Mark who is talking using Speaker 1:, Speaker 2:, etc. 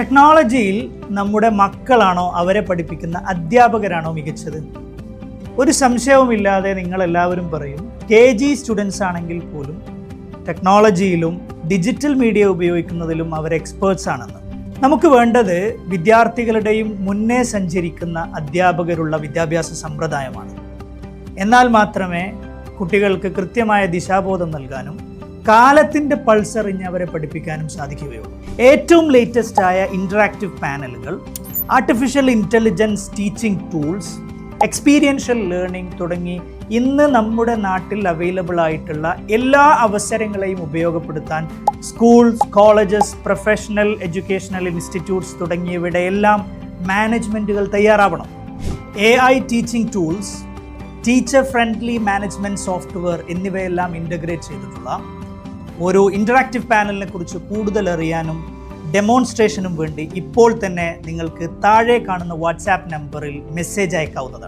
Speaker 1: ടെക്നോളജിയിൽ നമ്മുടെ മക്കളാണോ അവരെ പഠിപ്പിക്കുന്ന അധ്യാപകരാണോ മികച്ചത്? ഒരു സംശയവുമില്ലാതെ നിങ്ങളെല്ലാവരും പറയും KG സ്റ്റുഡൻസ് ആണെങ്കിൽ പോലും ടെക്നോളജിയിലും ഡിജിറ്റൽ മീഡിയ ഉപയോഗിക്കുന്നതിലും അവർ എക്സ്പേർട്സ് ആണെന്ന്. നമുക്ക് വേണ്ടത് വിദ്യാർത്ഥികളുടെയും മുന്നേ സഞ്ചരിക്കുന്ന അധ്യാപകരുള്ള വിദ്യാഭ്യാസ സമ്പ്രദായമാണ്. എന്നാൽ മാത്രമേ കുട്ടികൾക്ക് കൃത്യമായ ദിശാബോധം നൽകാനും കാലത്തിൻ്റെ പൾസറിഞ്ഞ് അവരെ പഠിപ്പിക്കാനും സാധിക്കുകയുള്ളൂ. ഏറ്റവും ലേറ്റസ്റ്റ് ആയ ഇൻറ്ററാക്റ്റീവ് പാനലുകൾ, artificial intelligence teaching tools, experiential learning തുടങ്ങി ഇന്ന് നമ്മുടെ നാട്ടിൽ അവൈലബിൾ ആയിട്ടുള്ള എല്ലാ അവസരങ്ങളെയും ഉപയോഗപ്പെടുത്താൻ schools, colleges, professional educational institutes തുടങ്ങിയവയുടെ എല്ലാം മാനേജ്മെൻറ്റുകൾ തയ്യാറാവണം. AI teaching tools, teacher friendly management software എന്നിവയെല്ലാം ഇൻ്റഗ്രേറ്റ് ചെയ്തിട്ടുള്ള ഒരു ഇൻറ്ററാക്റ്റീവ് പാനലിനെ കുറിച്ച് കൂടുതൽ അറിയാനും ഡെമോൺസ്ട്രേഷനും വേണ്ടി ഇപ്പോൾ തന്നെ നിങ്ങൾക്ക് താഴെ കാണുന്ന വാട്സാപ്പ് നമ്പറിൽ മെസ്സേജ് അയക്കാവുന്നതാണ്.